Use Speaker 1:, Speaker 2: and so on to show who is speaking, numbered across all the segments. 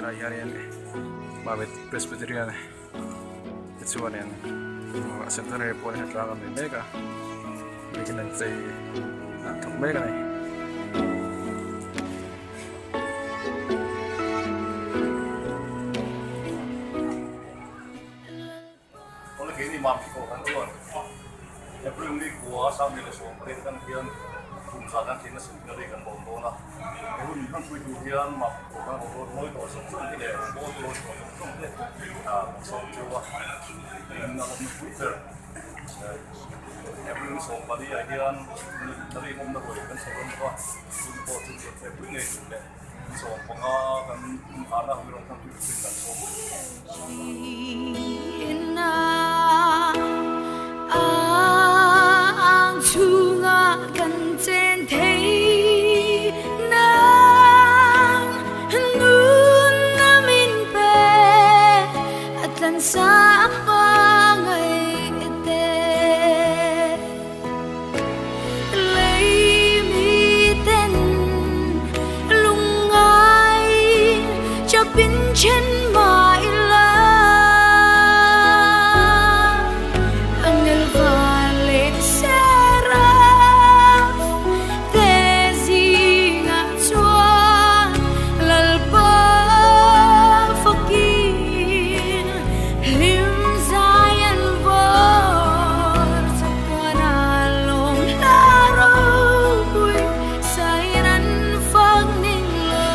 Speaker 1: Rai harian Mabit Presbyterian Itsuanian Centenary po na lang kami mega bikin nagsay tak mega na
Speaker 2: Oleh ini mami ko kan tuan ya belum di gua sambil so kan kian sadan kina sendiri kan bombo na eu ni kan tu kian mami ko kan noi to so tidak bombo so so coba ini nak Twitter everyone so body kian dari bombo kan so kan to so everyone ni so penga kan ada hirong kan Twitter kan so
Speaker 3: sa pangay ete laymitin lungay chapin chen maila angel vale seraf tezi nga chua lalpa fakir lim zayan vor sa panalong laro bui sayran phang ning lo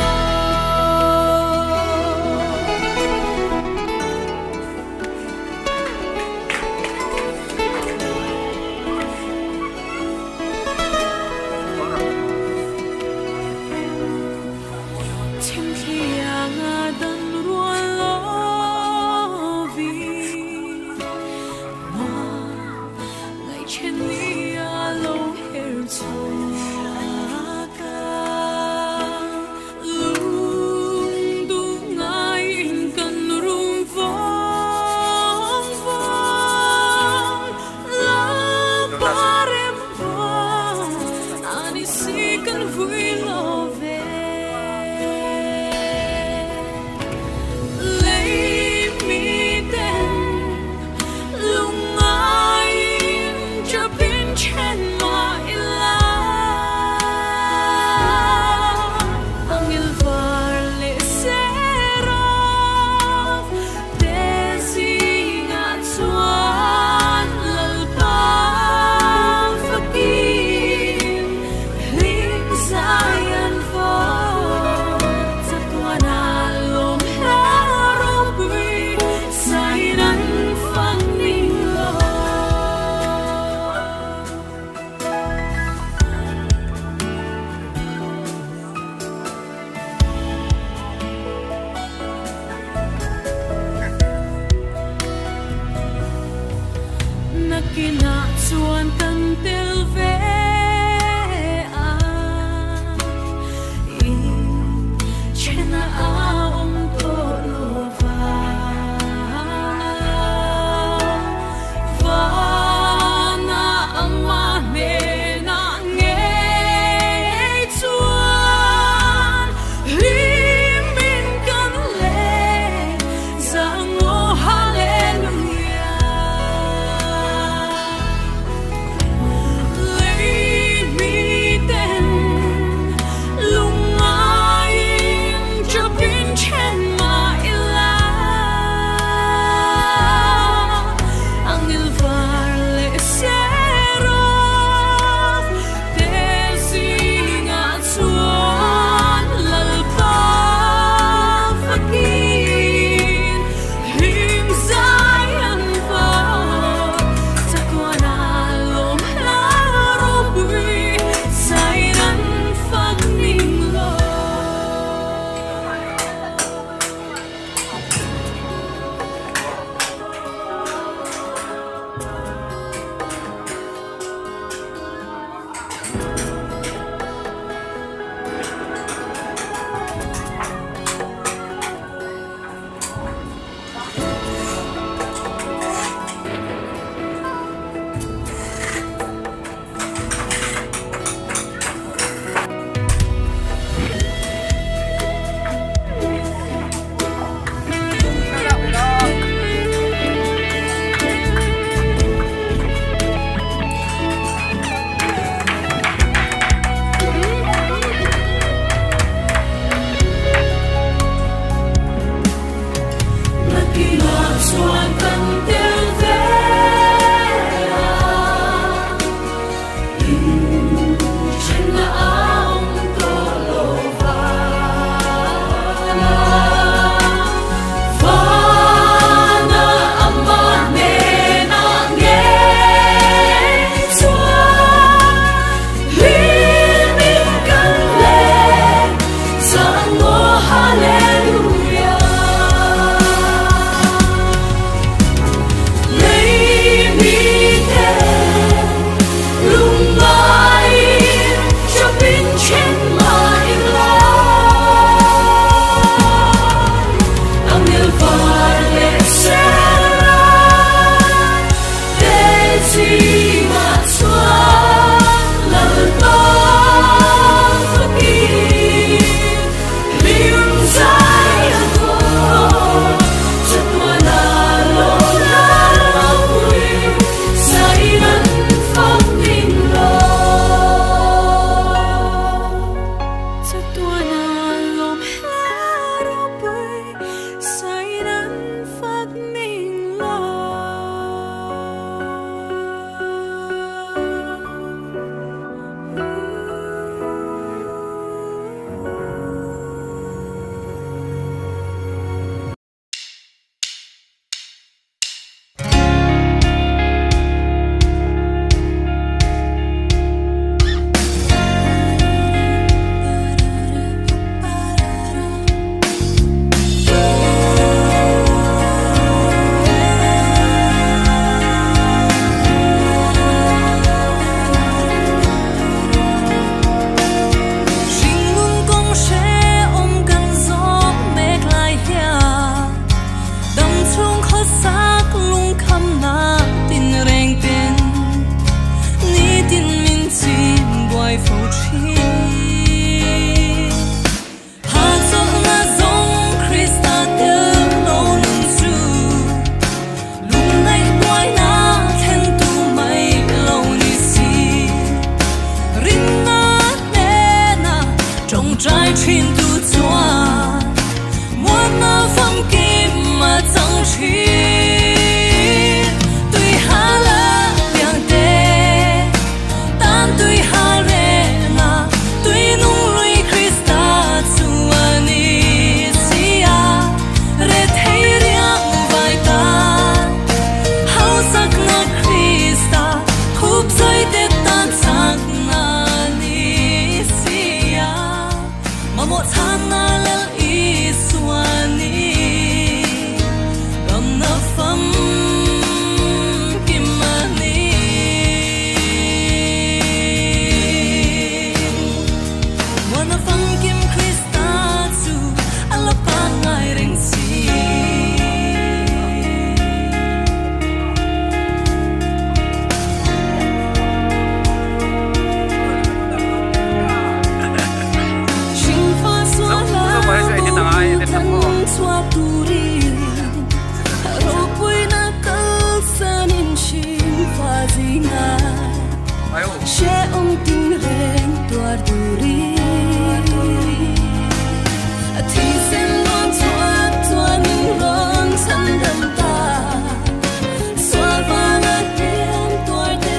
Speaker 3: chim thiang dan ruan lo vi ma ngày trên mi lâu her ka lung dung ngay kan rung vong vong la parem vong ani si kan vui lo ve lấy mi tên lung ai cho bên trên mãi là angel vale seraf tezi nga chuan lalpa fakir ling zayan vor sa panalong laro bui sayran phang ning lo nakina chuan kan tel ve chena om to lo va na ama me na nge chuan lim bin kan le zang o hallelujah lấy mi tên lung ai cho biết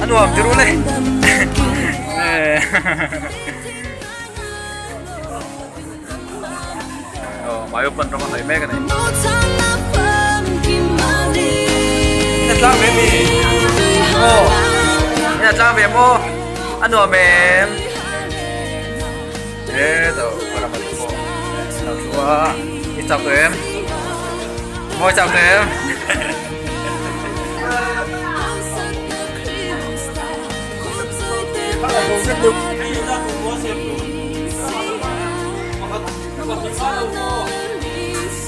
Speaker 1: Ano, biro na eh. Oh, mayo pa naman kay Mega na eh. Inatlang, baby. Oh, inatlang, baby mo. Ano, ma'am? Eto, para matupo. Nagsuwa. Itap to em. Mo itap to em.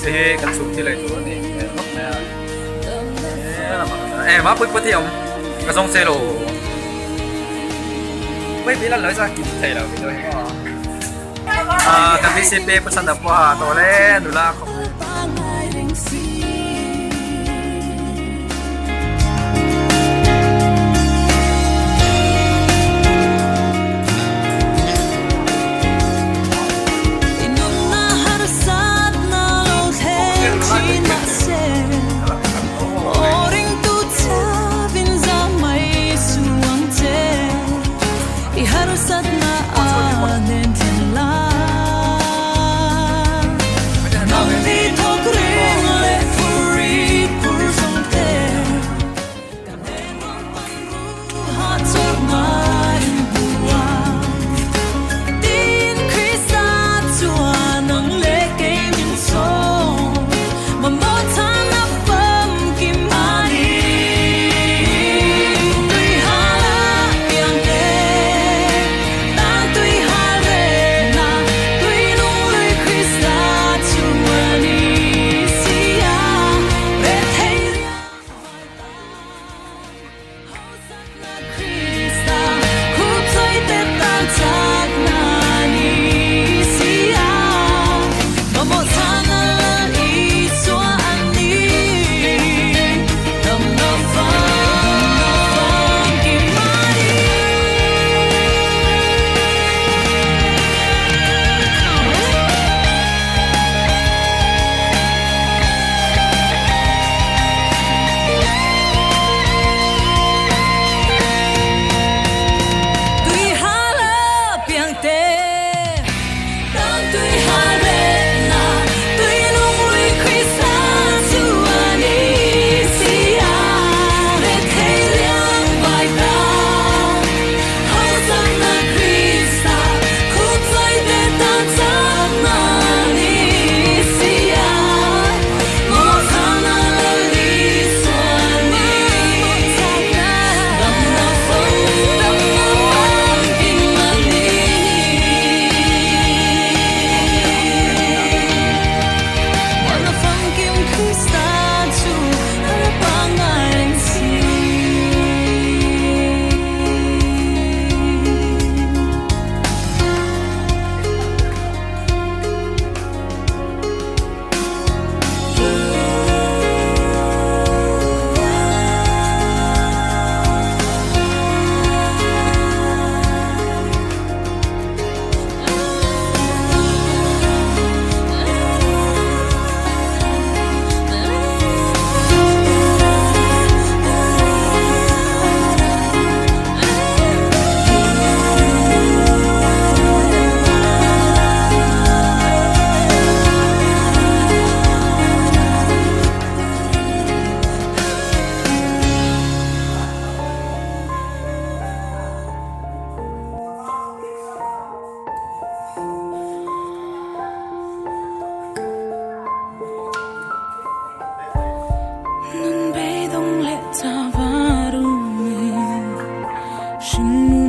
Speaker 1: Eh, kan sukti lah itu nih. Mà bớt bớt thêm cái sông xe lô. Mấy bí lần nói ra kịp thầy đâu bây giờ. Kan BCP pesan dapat oleh dulu aku.
Speaker 3: 醒目。